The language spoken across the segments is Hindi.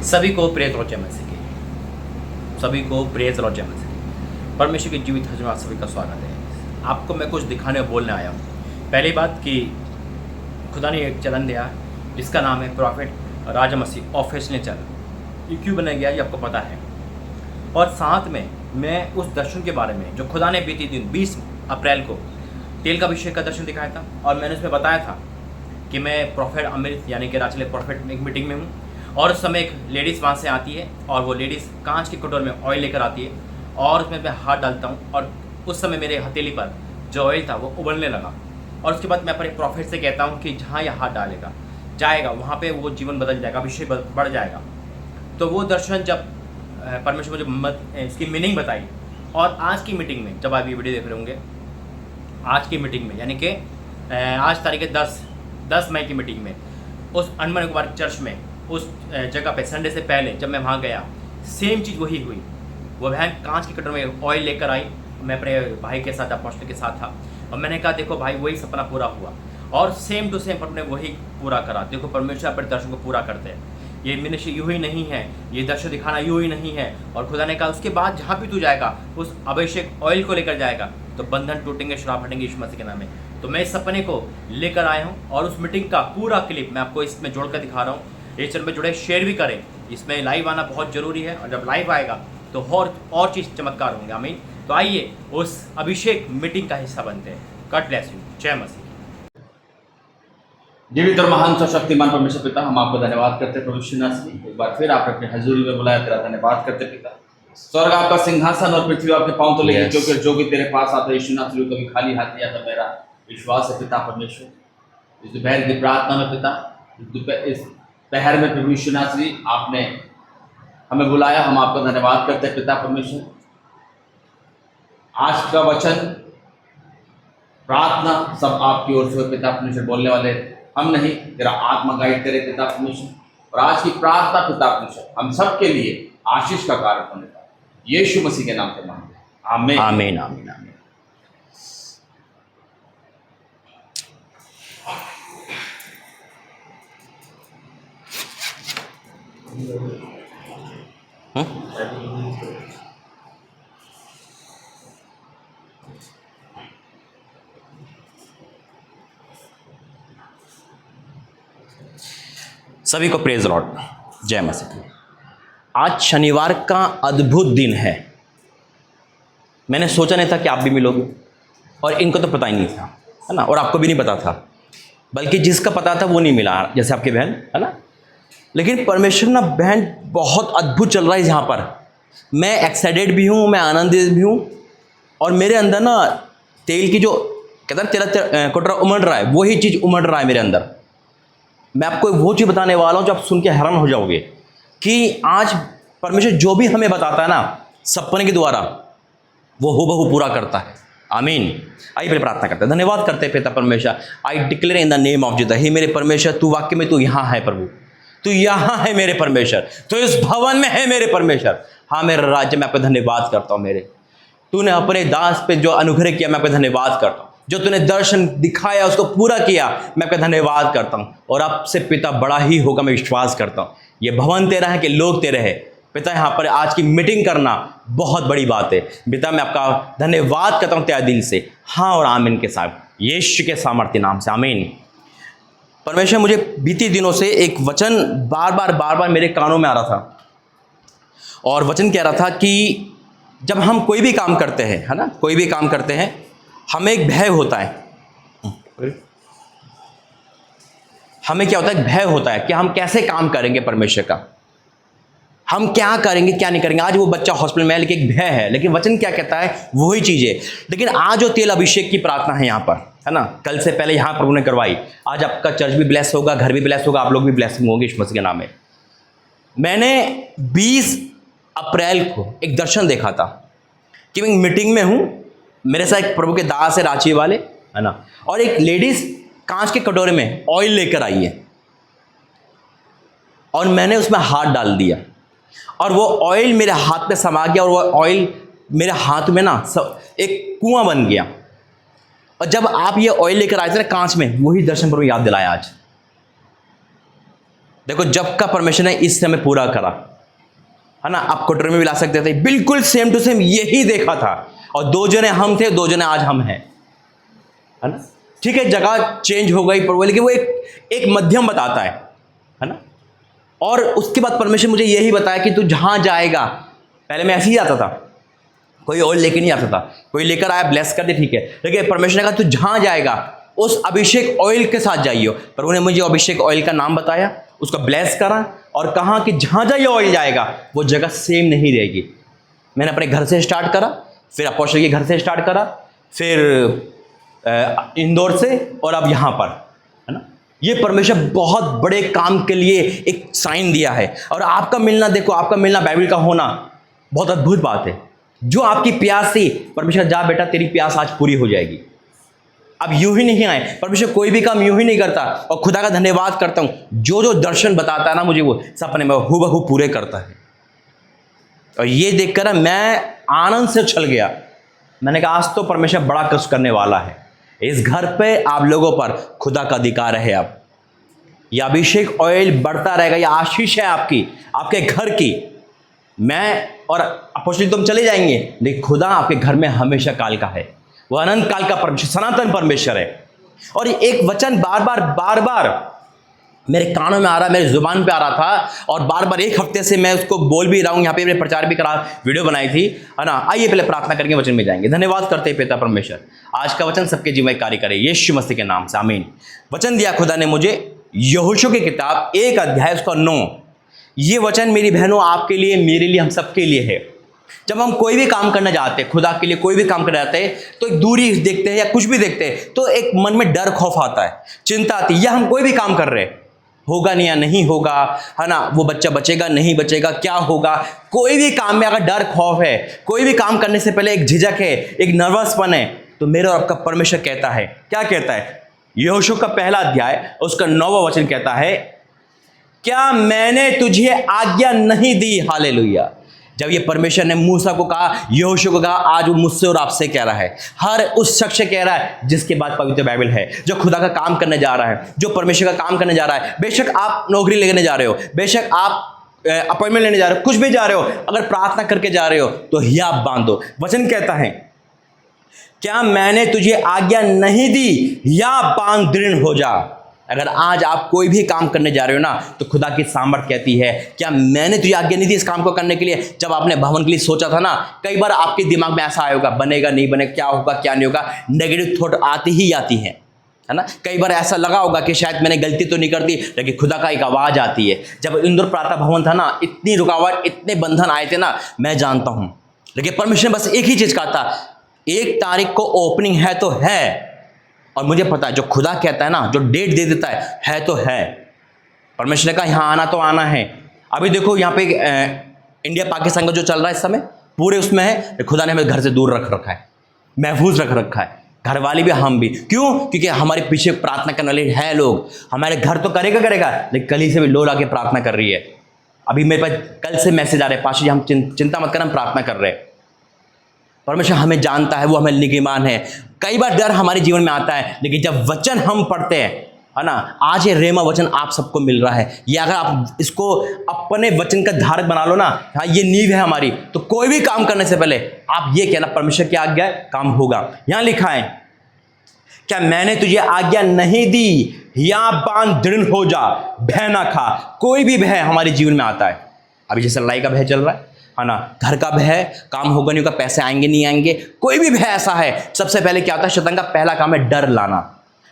सभी को प्रेज और जय मसीह की, सभी को प्रेज और जय मसीह की। परमेश्वर की जीवित हजम आप सभी का स्वागत है। आपको मैं कुछ दिखाने और बोलने आया हूँ। पहली बात कि खुदा ने एक चलन दिया जिसका नाम है प्रॉफिट राजा मसीह ऑफिशियल चलन। ये क्यों बनाया गया ये आपको पता है। और साथ में मैं उस दर्शन के बारे में जो खुदा ने बीती दिन 20 अप्रैल को तेल का अभिषेक का दर्शन दिखाया था, और मैंने उसमें बताया था कि मैं प्रॉफिट अमृत यानी कि राचले प्रॉफिट में एक मीटिंग में हूँ, और उस समय एक लेडीज़ वहाँ से आती है और वो लेडीज़ कांच के कटोरे में ऑयल लेकर आती है और उसमें मैं हाथ डालता हूँ, और उस समय मेरे हथेली पर जो ऑयल था वो उबलने लगा। और उसके बाद मैं अपने प्रॉफिट से कहता हूँ कि जहाँ यह हाथ डालेगा जाएगा वहाँ पे वो जीवन बदल जाएगा, अभिषेक बढ़ जाएगा। तो वो दर्शन जब परमेश्वर मुझे इसकी मीनिंग बताई, और आज की मीटिंग में जब आप ये वीडियो देख रहे होंगे, आज की मीटिंग में यानी कि आज तारीख 10 मई की मीटिंग में उस अनमन कुमार चर्च में उस जगह पे संडे से पहले जब मैं वहाँ गया, सेम चीज़ वही हुई। वो बहन कांच के कटोरे में ऑयल लेकर आई। मैं अपने भाई के साथ अपोस्टल के साथ था और मैंने कहा देखो भाई वही सपना पूरा हुआ, और सेम टू सेम हमने वही पूरा करा। देखो परमेश्वर अपने दर्शन को पूरा करते हैं। ये मिनिस्ट्री यूँ ही नहीं है, ये दर्शन दिखाना यूँ ही नहीं है। और खुदा ने कहा उसके बाद जहाँ भी तू जाएगा उस अभिषेक ऑयल को लेकर जाएगा तो बंधन टूटेंगे, श्राप हटेंगे यीशु मसीह के नाम में। तो मैं इस सपने को लेकर आया हूँ और उस मीटिंग का पूरा क्लिप मैं आपको इसमें जोड़कर दिखा रहा हूँ। इस चैनल में जुड़े शेयर भी करें, इसमें लाइव आना बहुत ज़रूरी है, और जब लाइव आएगा तो और चीज़ चमत्कार होंगे। आमीन। तो आइए उस अभिषेक मीटिंग का हिस्सा बनते हैं। God bless you. जय मसीह। जीवित और महान शक्तिमान परमेश्वर पिता, हम आपको धन्यवाद करते हैं प्रभु यीशु मसीह। एक बार फिर आप अपनी हजूरी में बुलाया, तेरा धन्यवाद करते पिता। स्वर्ग आपका सिंहासन और पृथ्वी आपके पांव तले है। जो भी तेरे पास आता है यीशु मसीह, कभी खाली हाथ नहीं आता। मेरा विश्वास है पिता परमेश्वर, इस दोपहर की प्रार्थना में पिता, इस पहर में प्रभु यीशु मसीह आपने हमें बुलाया, हम आपका धन्यवाद करते हैं पिता परमेश्वर। आज का वचन प्रार्थना सब आपकी ओर से पिता परमेश्वर, बोलने वाले हम नहीं, तेरा आत्मा गाइड करे पिता परमेश्वर। और आज की प्रार्थना पिता परमेश्वर हम सब के लिए आशीष का कारण होने का, यीशु मसीह के नाम से मांगते हैं। आमीन आमीन आमीन आमीन। सभी को प्रेज लॉर्ड, जय मसीह। आज शनिवार का अद्भुत दिन है। मैंने सोचा नहीं था कि आप भी मिलोगे, और इनको तो पता ही नहीं था, है ना, और आपको भी नहीं पता था, बल्कि जिसका पता था वो नहीं मिला, जैसे आपकी बहन, है ना। लेकिन परमेश्वर ना बहन बहुत अद्भुत चल रहा है यहाँ पर। मैं एक्साइटेड भी हूँ, मैं आनंदित भी हूँ, और मेरे अंदर ना तेल की जो कहता है तेरा कटोरा उमड़ रहा है, वही चीज़ उमड़ रहा है मेरे अंदर। मैं आपको वो चीज़ बताने वाला हूँ जो आप सुन के हैरान हो जाओगे कि आज परमेश्वर जो भी हमें बताता है ना सपने के द्वारा, वो हूबहू पूरा करता है। आमीन। आइए पहले प्रार्थना करते हैं। धन्यवाद करते हैं पिता परमेश्वर। I declare in the name of Jesus, हे मेरे परमेश्वर, तू वाक्य में तू यहाँ है प्रभु, तू यहाँ है मेरे परमेश्वर, तो इस भवन में है मेरे परमेश्वर। हाँ मेरे राज्य में आपका धन्यवाद करता हूँ। मेरे तूने अपने दास पे जो अनुग्रह किया मैं आपका धन्यवाद करता हूँ। जो तूने दर्शन दिखाया उसको पूरा किया, मैं आपका धन्यवाद करता हूँ। और आपसे पिता बड़ा ही होगा, मैं विश्वास करता हूँ। ये भवन तेरा है कि लोग तेरे हैं पिता। यहाँ पर आज की मीटिंग करना बहुत बड़ी बात है पिता। मैं आपका धन्यवाद करता हूँ तेरा दिल से। हाँ और आमीन के साथ, यीशु के सामर्थ्य नाम से आमीन। परमेश्वर मुझे बीते दिनों से एक वचन बार बार मेरे कानों में आ रहा था, और वचन कह रहा था कि जब हम कोई भी काम करते हैं, है ना, कोई भी काम करते हैं, हमें एक भय होता है। हमें क्या होता है? भय होता है कि हम कैसे काम करेंगे परमेश्वर का, हम क्या करेंगे क्या नहीं करेंगे। आज वो बच्चा हॉस्पिटल में है लेकिन एक भय है, लेकिन वचन क्या कहता है वही चीज़ है। लेकिन आज जो तेल अभिषेक की प्रार्थना है यहाँ पर, है ना, कल से पहले यहाँ प्रभु ने करवाई। आज आपका चर्च भी ब्लेस होगा, घर भी ब्लेस होगा, आप लोग भी ब्लेसिंग होंगे यीशु मसीह के नाम में। मैंने 20 अप्रैल को एक दर्शन देखा था कि मैं मीटिंग में हूँ, मेरे साथ एक प्रभु के दास है रांची वाले, है ना, और एक लेडीज कांच के कटोरे में ऑयल लेकर आई है, और मैंने उसमें हाथ डाल दिया, और वो ऑयल मेरे हाथ पे समा गया, और वो ऑयल मेरे हाथ में ना एक कुआं बन गया। और जब आप ये ऑयल लेकर आए थे ना कांच में, वही दर्शन प्रभु याद दिलाया आज। देखो जब का परमेश्वर ने इस समय पूरा करा, है ना, आप कटोरे में भी ला सकते थे, बिल्कुल सेम टू सेम यही देखा था। और 2 जने हम थे, 2 जने आज हम हैं, है ना। ठीक है, जगह चेंज हो गई पर लेकिन वो एक मध्यम बताता है ना। और उसके बाद परमेश्वर मुझे यही बताया कि तू जहां जाएगा, पहले मैं ऐसे ही आता था, कोई और लेके नहीं आता था, कोई लेकर आया ब्लेस कर दे, ठीक है, लेकिन परमेश्वर ने कहा तू जहां जाएगा उस अभिषेक ऑयल के साथ जाइयो। पर उन्हें मुझे अभिषेक ऑयल का नाम बताया, उसका ब्लेस करा और कहा कि जहां जहां ये ऑयल जाएगा वो जगह सेम नहीं रहेगी। मैंने अपने घर से स्टार्ट करा, फिर अपोस्टल के घर से स्टार्ट करा, फिर इंदौर से, और अब यहाँ पर, है ना। ये परमेश्वर बहुत बड़े काम के लिए एक साइन दिया है। और आपका मिलना, देखो आपका मिलना, बाइबल का होना बहुत अद्भुत बात है। जो आपकी प्यास थी, परमेश्वर जा बेटा तेरी प्यास आज पूरी हो जाएगी। अब यूं ही नहीं आए, परमेश्वर कोई भी काम यूं ही नहीं करता। और खुदा का धन्यवाद करता हूं, जो जो दर्शन बताता है ना मुझे, वो सपने में हूबहू पूरे करता है। और ये देखकर मैं आनंद से उछल गया। मैंने कहा आज तो परमेश्वर बड़ा कुछ करने वाला है। इस घर पे आप लोगों पर खुदा का अधिकार है। अब यह अभिषेक ऑयल बढ़ता रहेगा, यह आशीष है आपकी, आपके घर की। मैं और अपोस्टल तुम चले जाएंगे, लेकिन खुदा आपके घर में हमेशा काल का है। वह अनंत काल का परमेश्वर, सनातन परमेश्वर है। और एक वचन बार बार मेरे कानों में आ रहा, मेरे जुबान पे आ रहा था, और बार बार 1 हफ्ते से मैं उसको बोल भी रहा हूं। यहाँ पे मैंने प्रचार भी करा, वीडियो बनाई थी, है ना। आइए पहले प्रार्थना करके वचन में जाएंगे। धन्यवाद करते हैं पिता परमेश्वर, आज का वचन सबके जीवन में कार्य करे, यीशु मसीह के नाम से, आमीन। वचन दिया खुदा ने मुझे, यहोशू की किताब 1 अध्याय उसका 9। ये वचन मेरी बहनों आपके लिए, मेरे लिए, हम सबके लिए है। जब हम कोई भी काम करने जाते हैं, खुदा के लिए कोई भी काम करने जाते हैं, तो एक दूरी देखते हैं या कुछ भी देखते हैं तो एक मन में डर खौफ आता है, चिंता आती है। या हम कोई भी काम कर रहे हैं, होगा नहीं या नहीं होगा, है ना, वो बच्चा बचेगा नहीं बचेगा, क्या होगा। कोई भी काम में अगर डर खौफ है, कोई भी काम करने से पहले एक झिझक है, एक नर्वसपन है, तो मेरा और आपका परमेश्वर कहता है, क्या कहता है? यहोशू का 1 अध्याय उसका 9वां वचन कहता है, क्या मैंने तुझे आज्ञा नहीं दी? हालेलुया। जब ये परमेश्वर ने मूसा को कहा, यहोशू को कहा, आज वो मुझसे और आपसे कह रहा है, हर उस शख्स से कह रहा है जिसके बाद पवित्र बाइबल है, जो खुदा का काम करने जा रहा है, जो परमेश्वर का काम करने जा रहा है। बेशक आप नौकरी लेने जा रहे हो, बेशक आप अपॉइंटमेंट लेने जा रहे हो, कुछ भी जा रहे हो, अगर प्रार्थना करके जा रहे हो तो हियाब बांधो। वचन कहता है, क्या मैंने तुझे आज्ञा नहीं दी, या बांध दृढ़ हो जा। अगर आज आप कोई भी काम करने जा रहे हो ना, तो खुदा की सामर्थ कहती है, क्या मैंने तुझे आज्ञा नहीं दी इस काम को करने के लिए? जब आपने भवन के लिए सोचा था ना, कई बार आपके दिमाग में ऐसा आया होगा, बनेगा नहीं बनेगा, क्या होगा क्या नहीं होगा, नेगेटिव थॉट आती ही आती है ना। कई बार ऐसा लगा होगा कि शायद मैंने गलती तो नहीं कर दी, लेकिन खुदा का एक आवाज़ आती है। जब इंदौर प्रार्थना भवन था ना, इतनी रुकावट, इतने बंधन आए थे ना, मैं जानता हूँ, लेकिन परमेश्वर ने बस एक ही चीज़ कहा था, 1 तारीख को ओपनिंग है तो है। और मुझे पता है, जो खुदा कहता है ना, जो डेट दे देता है तो है। परमेश्वर ने कहा यहाँ आना तो आना है। अभी देखो यहाँ पे इंडिया पाकिस्तान का जो चल रहा है इस समय, पूरे उसमें है, खुदा ने हमें घर से दूर रख रखा है, महफूज रख रखा है, घर वाले भी, हम भी। क्यों? क्योंकि हमारे पीछे प्रार्थना करने वाले हैं लोग। हमारे घर तो करेगा, लेकिन कल ही से भी लोग आके प्रार्थना कर रही है। अभी मेरे पास कल से मैसेज आ रहे हैं, पाशा जी हम चिंता मत करना, हम प्रार्थना कर रहे हैं। परमेश्वर हमें जानता है, वो हमें निगहबान है। कई बार डर हमारे जीवन में आता है, लेकिन जब वचन हम पढ़ते हैं, है ना, आज ये रेमा वचन आप सबको मिल रहा है, ये अगर आप इसको अपने वचन का धारक बना लो ना, हाँ ये नींव है हमारी, तो कोई भी काम करने से पहले आप ये कहना, परमेश्वर की आज्ञा है, काम होगा। यहाँ लिखा है, क्या मैंने तुझे आज्ञा नहीं दी, या बांध दृढ़ हो जा, भय ना खा। कोई भी भय हमारे जीवन में आता है। अभी जैसे लड़ाई का भय चल रहा है ना, घर का भय, काम होगा नहीं होगा, पैसे आएंगे नहीं आएंगे, कोई भी भय ऐसा है, सबसे पहले क्या होता है? शैतान का पहला काम है डर लाना।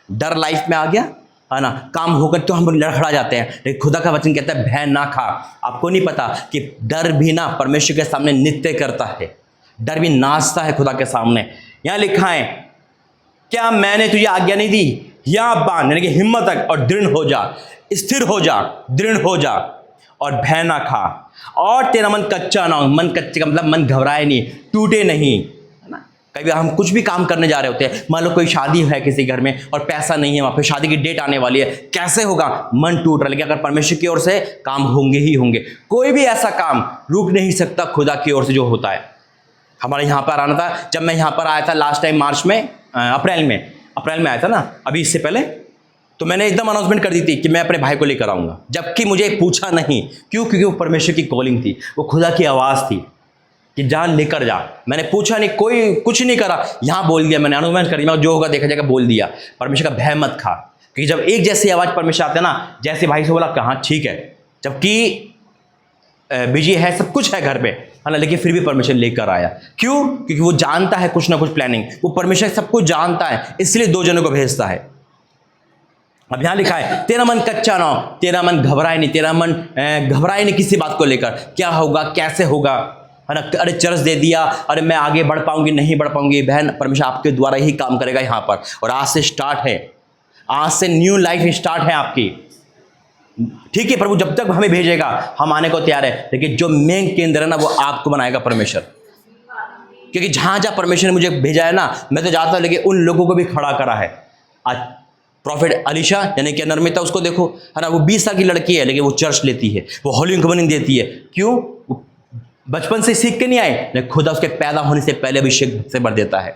डर लाइफ में आ गया, है ना, काम होकर तो हम लड़खड़ा जाते हैं। लेकिन खुदा का वचन कहता है भय ना खा। आपको नहीं पता कि डर भी ना परमेश्वर के सामने नृत्य करता है, डर भी नाचता है खुदा के सामने। यहाँ लिखा है, क्या मैंने तुझे आज्ञा नहीं दी, या बांध, यानी कि हिम्मत रख और दृढ़ हो जा, स्थिर हो जा, दृढ़ हो जा, और भय ना खा, और तेरा मन कच्चा ना हो। मन कच्चे का मतलब मन घबराए नहीं, टूटे नहीं, है ना। कई बार हम कुछ भी काम करने जा रहे होते हैं, मान लो कोई शादी है किसी घर में और पैसा नहीं है, वहाँ पे शादी की डेट आने वाली है, कैसे होगा? मन टूट रहा है। लेकिन अगर परमेश्वर की ओर से काम होंगे ही होंगे। कोई भी ऐसा काम रुक नहीं सकता खुदा की ओर से जो होता है। हमारे यहाँ पर आना था, जब मैं यहाँ पर आया था लास्ट टाइम मार्च में, अप्रैल में आया था ना, अभी इससे पहले, तो मैंने एकदम अनाउंसमेंट कर दी थी कि मैं अपने भाई को लेकर आऊँगा, जबकि मुझे पूछा नहीं। क्यों? क्योंकि वो परमेश्वर की कॉलिंग थी, वो खुदा की आवाज़ थी कि जान लेकर जा। मैंने पूछा नहीं, कोई कुछ नहीं करा, यहाँ बोल दिया मैंने, अनाउंसमेंट कर दिया, जो होगा देखा जाएगा, बोल दिया। परमेश्वर का भय मत खा, क्योंकि जब एक जैसी आवाज़ परमेश्वर आते हैं ना, जैसे भाई से बोला कहाँ ठीक है, जबकि बिजी है, सब कुछ है घर पे, है ना, लेकिन फिर भी परमेश्वर लेकर आया। क्यों? क्योंकि वो जानता है कुछ ना कुछ प्लानिंग, वो परमेश्वर सब कुछ जानता है, इसलिए 2 जनों को भेजता है। अब यहां लिखा है तेरा मन कच्चा ना हो, तेरा मन घबराए नहीं, तेरा मन घबराए नहीं किसी बात को लेकर, क्या होगा कैसे होगा, है ना, अरे चर्च दे दिया, अरे मैं आगे बढ़ पाऊंगी नहीं बढ़ पाऊंगी। बहन, परमेश्वर आपके द्वारा ही काम करेगा यहाँ पर, और आज से स्टार्ट है, आज से न्यू लाइफ स्टार्ट है आपकी। ठीक है, प्रभु जब तक हमें भेजेगा हम आने को तैयार है, लेकिन जो मेन केंद्र है ना वो आपको बनाएगा परमेश्वर। क्योंकि जहां जहां परमेश्वर ने मुझे भेजा है ना, मैं तो जाता हूं, लेकिन उन लोगों को भी खड़ा करा है। आज प्रॉफिट अलीशा यानी कि नर्मिता, उसको देखो, है ना, वो 20 साल की लड़की है, लेकिन वो चर्च लेती है, वो होली कम्युनियन देती है। क्यों? वो बचपन से सीख के नहीं आए, लेकिन खुदा उसके पैदा होने से पहले अभिषेक से भर देता है।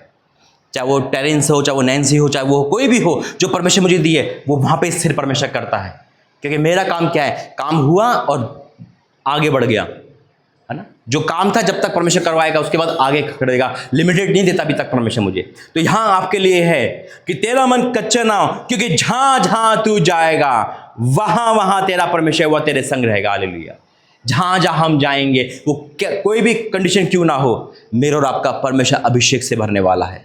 चाहे वो टेरेंस हो, चाहे वो नैन्सी हो, चाहे वो कोई भी हो, जो परमेश्वर मुझे दी है, वो वहां पे स्थिर परमेश्वर करता है। क्योंकि मेरा काम क्या है, काम हुआ और आगे बढ़ गया, है ना। जो काम था जब तक परमेश्वर करवाएगा, उसके बाद आगे खड़ेगा, लिमिटेड नहीं देता अभी तक परमेश्वर मुझे। तो यहां आपके लिए है कि तेरा मन कच्चा ना हो, क्योंकि जहां जहां तू जाएगा वहां वहां तेरा परमेश्वर वह तेरे संग रहेगा। हालेलुया। जहां जहां हम जाएंगे, वो कोई भी कंडीशन क्यों ना हो, मेरे और आपका परमेश्वर अभिषेक से भरने वाला है।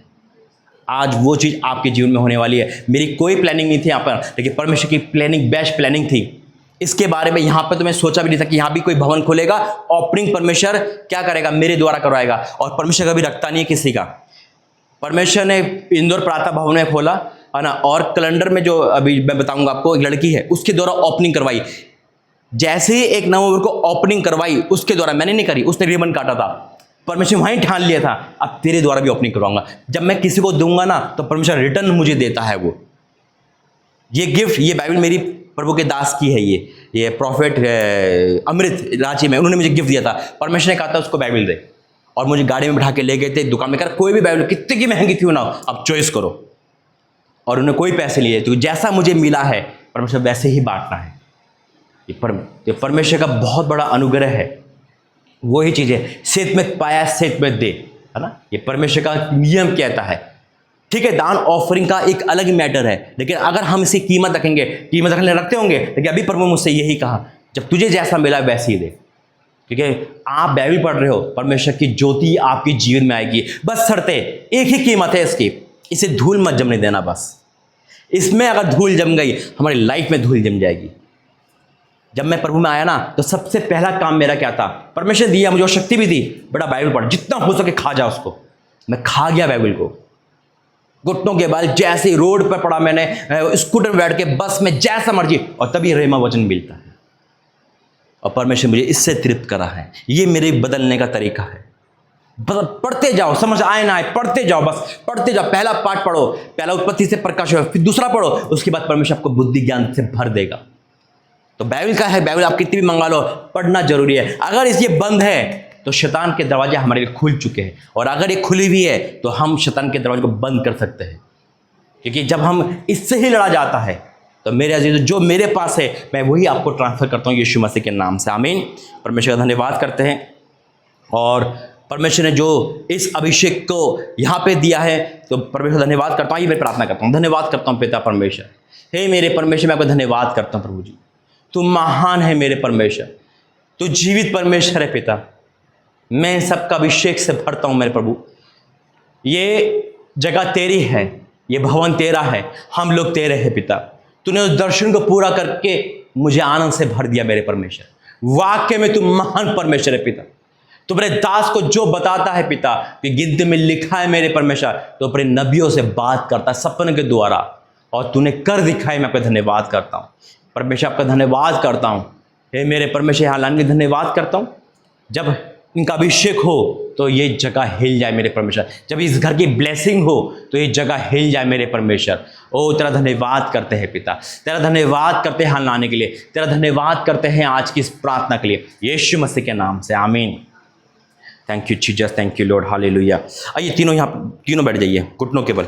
आज वो चीज़ आपके जीवन में होने वाली है। मेरी कोई प्लानिंग नहीं थी यहाँ पर, लेकिन परमेश्वर की प्लानिंग बेस्ट प्लानिंग थी। इसके बारे में यहाँ पर तो मैं सोचा भी नहीं था कि यहाँ भी कोई भवन खोलेगा, ओपनिंग परमेश्वर क्या करेगा, मेरे द्वारा करवाएगा। और परमेश्वर कभी रखता नहीं है किसी का। परमेश्वर ने इंदौर प्रार्थना भवन में खोला, है ना, और कैलेंडर में जो अभी मैं बताऊंगा आपको, एक लड़की है, उसके द्वारा ओपनिंग करवाई। जैसे ही 1 नवंबर को ओपनिंग करवाई, उसके द्वारा, मैंने नहीं करी, उसने रिबन काटा था। परमेश्वर वहीं ठान लिया था, अब तेरे द्वारा भी ओपनिंग करवाऊंगा। जब मैं किसी को दूंगा ना, तो परमेश्वर रिटर्न मुझे देता है वो। ये गिफ्ट, ये बाइबल मेरी प्रभु के दास की है, ये प्रॉफिट अमृत रांची में, उन्होंने मुझे गिफ्ट दिया था। परमेश्वर ने कहा था उसको बाइबल दे, और मुझे गाड़ी में बिठा के ले गए थे दुकान में, कर कोई भी बाइबल कितनी की महंगी थी ना, अब चॉइस करो। और उन्होंने कोई पैसे लिए, तो जैसा मुझे मिला है परमेश्वर वैसे ही बांटना है। ये परमेश्वर का बहुत बड़ा अनुग्रह है। वही चीज़ है, सेत में पाया सेत में दे, है ना, ये परमेश्वर का नियम कहता है। ठीक है, दान ऑफरिंग का एक अलग मैटर है, लेकिन अगर हम इसी कीमत रखेंगे, कीमत रखने रखते होंगे, लेकिन अभी प्रभु मुझसे यही कहा, जब तुझे जैसा मिला वैसे ही दे। क्योंकि आप बाइबल पढ़ रहे हो, परमेश्वर की ज्योति आपके जीवन में आएगी। बस शर्तें, एक ही कीमत है इसकी, इसे धूल मत जमने देना। बस इसमें अगर धूल जम गई, हमारी लाइफ में धूल जम जाएगी। जब मैं प्रभु में आया ना, तो सबसे पहला काम मेरा क्या था, परमेश्वर दिया मुझे और शक्ति भी दी, बड़ा बाइबल पढ़, जितना हो सके खा जा उसको। मैं खा गया बाइबल को, घुटनों के बाल, जैसे ही रोड पर पड़ा मैंने, स्कूटर में बैठ के, बस में, जैसा मर्जी, और तभी रेमा वचन मिलता है। और परमेश्वर मुझे इससे तृप्त करा है। ये मेरे बदलने का तरीका है। पढ़ते जाओ, समझ आए ना आए, पढ़ते जाओ, बस पढ़ते जाओ। पहला पाठ पढ़ो, पहला उत्पत्ति से प्रकाश हो, फिर दूसरा पढ़ो, उसके बाद परमेश्वर आपको बुद्धि ज्ञान से भर देगा। तो बाइबल का है, बाइबल आप कितनी भी मंगा लो, पढ़ना जरूरी है। अगर ये बंद है तो शैतान के दरवाजे हमारे लिए खुल चुके हैं, और अगर ये खुली हुई है तो हम शैतान के दरवाजे को बंद कर सकते हैं। क्योंकि जब हम इससे ही लड़ा जाता है, तो मेरे अजीज, जो मेरे पास है मैं वही आपको ट्रांसफर करता हूँ यीशु मसीह के नाम से। आमीन। परमेश्वर का धन्यवाद करते हैं। और परमेश्वर ने जो इस अभिषेक को यहाँ पे दिया है, तो परमेश्वर धन्यवाद करता हूँ। ये मैं प्रार्थना करता हूँ, धन्यवाद करता हूँ पिता परमेश्वर। हे मेरे परमेश्वर, मैं आपको धन्यवाद करता हूँ प्रभु जी। तू महान है मेरे परमेश्वर, तू जीवित परमेश्वर है पिता। मैं सबका अभिषेक से भरता हूँ मेरे प्रभु। ये जगह तेरी है, ये भवन तेरा है, हम लोग तेरे हैं पिता। तूने उस दर्शन को पूरा करके मुझे आनंद से भर दिया मेरे परमेश्वर। वाक्य में तू महान परमेश्वर है पिता। तू अपने दास को जो बताता है पिता, कि गिनती में लिखा है मेरे परमेश्वर, तो अपने नबियों से बात करता है सपने के द्वारा, और तूने कर दिखाई। मैं आपका धन्यवाद करता हूँ परमेश्वर, आपका धन्यवाद करता हूँ। हे मेरे परमेश्वर, यहाँ लाने के धन्यवाद करता हूँ। जब इनका अभिषेक हो तो ये जगह हिल जाए मेरे परमेश्वर। जब इस घर की ब्लेसिंग हो तो ये जगह हिल जाए मेरे परमेश्वर। ओ तेरा धन्यवाद करते हैं पिता, तेरा धन्यवाद करते हैं यहाँ लाने के लिए, तेरा धन्यवाद करते हैं आज की इस प्रार्थना के लिए, यीशु मसीह के नाम से। आमीन। Thank you Jesus, thank you Lord, hallelujah. आइए तीनों यहाँ, तीनों बैठ जाइए घुटनों के बल।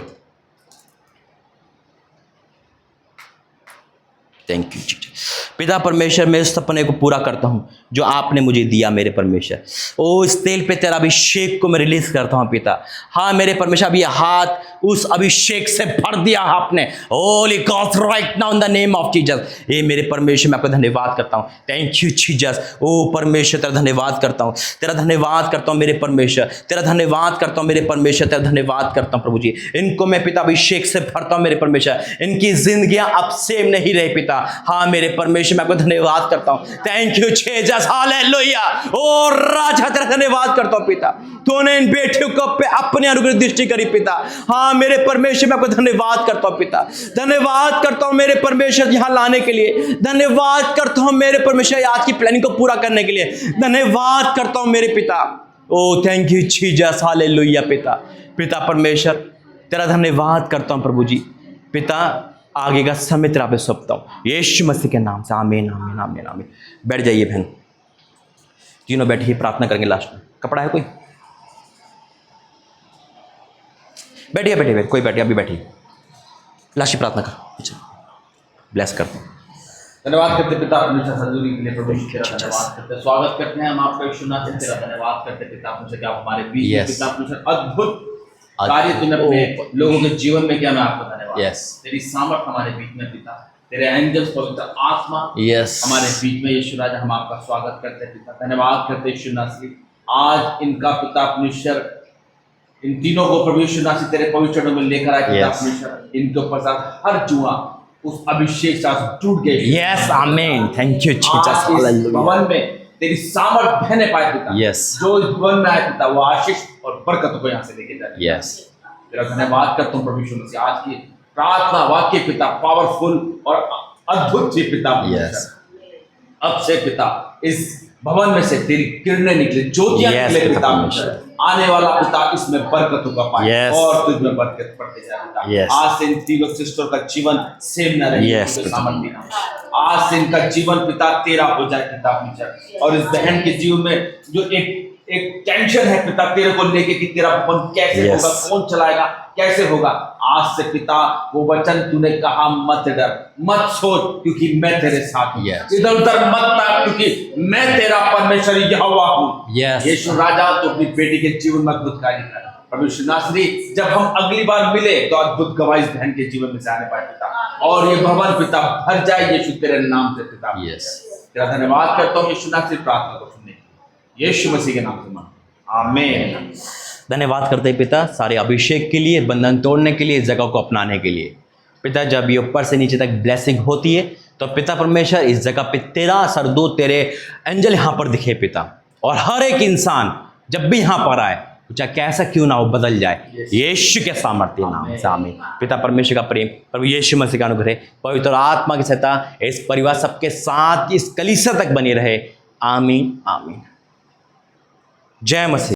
Thank you Jesus. पिता परमेश्वर, मैं उस सपने को पूरा करता हूँ जो आपने मुझे दिया मेरे परमेश्वर। ओ इस तेल पे तेरा अभिषेक को मैं रिलीज करता हूँ पिता। हाँ मेरे परमेश्वर, अब ये हाथ उस अभिषेक से भर दिया आपने। Holi God right now in the name of Jesus. ये मेरे परमेश्वर, मैं आपका धन्यवाद करता हूँ। Thank you Jesus. ओ परमेश्वर तेरा धन्यवाद करता हूँ, तेरा धन्यवाद करता हूँ मेरे परमेश्वर, तेरा धन्यवाद करता हूँ मेरे परमेश्वर, तेरा धन्यवाद करता हूँ प्रभु जी। इनको मैं पिता अभिषेक से भरता हूँ मेरे परमेश्वर। इनकी जिंदगियां अब सेम नहीं रहे पिता। हाँ मेरे परमेश्वर, मैं आपको धन्यवाद करता हूँ। Thank you Jesus, hallelujah. ओ राजा तेरा धन्यवाद करता हूँ पिता, तूने इन बेटियों को पे अपने अनुग्रह दृष्टि करी पिता। हाँ मेरे परमेश्वर, मैं आपको धन्यवाद करता हूँ पिता, धन्यवाद करता हूँ मेरे परमेश्वर यहाँ लाने के लिए, धन्यवाद करता हूँ मेरे परमेश्वर आज की प्लानिंग को पूरा करने के लिए, धन्यवाद करता हूँ मेरे पिता। ओ थैंक यू जीसस, हालेलुया पिता। पिता परमेश्वर तेरा धन्यवाद करता हूँ प्रभु जी। पिता आगे का समय तेरा पे सौंपता हूँ यीशु मसीह के नाम से, आमीन आमीन आमीन आमीन। बैठ जाइए बहन, तीनों बैठिए, प्रार्थना करेंगे लास्ट में। कपड़ा है कोई? बैठिए बैठिए, कोई बैठिए, अभी बैठिए, लास्ट प्रार्थना कर, ब्लेस करते हैं। धन्यवाद करते पिता परमेश्वर हजूरी के लिए प्रभु जी, तेरा धन्यवाद करते, स्वागत करते हैं हम आपका यीशु नाम से। तेरा धन्यवाद करते पिता परमेश्वर कि आप हमारे बीच में पिता परमेश्वर अद्भुत कार्य तूने अपने लोगों के जीवन में किया। मैं आपको धन्यवाद, तेरी सामर्थ हमारे बीच में पिता, तेरे एंजल्स पवित्र आत्मा हमारे बीच में यीशु राजा, हम आपका स्वागत करते पिता, धन्यवाद करते यीशु नासरी। आज इनका पिता परमेश्वर इन तीनों को प्रभु यीशु नासरी तेरे पवित्र में लेकर आए पिता परमेश्वर। इनके ऊपर साथ हर जुआ उस अभिषेक से टूट गए। यस आमीन, थैंक यू जीसस, हालेलुया। भवन में तेरी सामर्थ बहने पाए पिता। जो इस भवन में आए पिता, वो आशीष और बरकत को यहाँ से लेके जाए। तेरा धन्यवाद करता हूँ प्रभु यीशु मसीह। आज की प्रार्थना वाक्य पिता पावरफुल और अद्भुत थी पिता। अब से पिता इस भवन में से तेरी किरणें निकले, ज्योतियां निकले पिता। आने वाला पिता इसमें बरकतों का पाए और तुझ में बरकत बढ़ते जाए पिता। आज से इन तीनों सिस्टर का जीवन सेम न रहे, सामर्थ्य आज से इनका जीवन पिता तेरा हो जाए पिता परमेश्वर। और इस बहन के जीवन में जो एक टेंशन है पिता तेरे को लेके कि तेरा भवन कैसे होगा, कौन चलाएगा, कैसे होगा, आज से पिता वो वचन तूने कहा, मत डर मत सोच क्योंकि मैं तेरे साथ हूँ। इधर उधर मत ताक क्योंकि मैं तेरा परमेश्वर यहोवा हूँ। यीशु राजा तो अपनी बेटी के जीवन में अद्भुत कार्य कर प्रभु यीशु नासरी। जब हम अगली बार मिले तो अद्भुत गवाही इस बहन के जीवन में से आने पाए पिता, और ये भवन पिता भर जाए यीशु तेरे नाम से पिता। तेरा धन्यवाद करता हूँ यीशु नासरी, प्रार्थना को सुनने यीशु मसीह के नाम से मांगता हूं, आमीन। धन्यवाद करते हैं पिता सारे अभिषेक के लिए, बंधन तोड़ने के लिए, जगह को अपनाने के लिए। पिता जब ये ऊपर से नीचे तक ब्लेसिंग होती है तो पिता परमेश्वर इस जगह पे तेरा सरदूत, तेरे एंजल यहाँ पर दिखे पिता, और हर एक इंसान जब भी यहाँ पर आए चाहे कैसा क्यों ना हो बदल जाए यीशु के सामर्थ्य नाम से, आमीन। पिता परमेश्वर का प्रेम, प्रभु यीशु मसीह का अनुग्रह, पवित्र आत्मा की सहायता इस परिवार सबके साथ इस कलीसिया तक बनी रहे, आमीन आमीन। जय मसीह।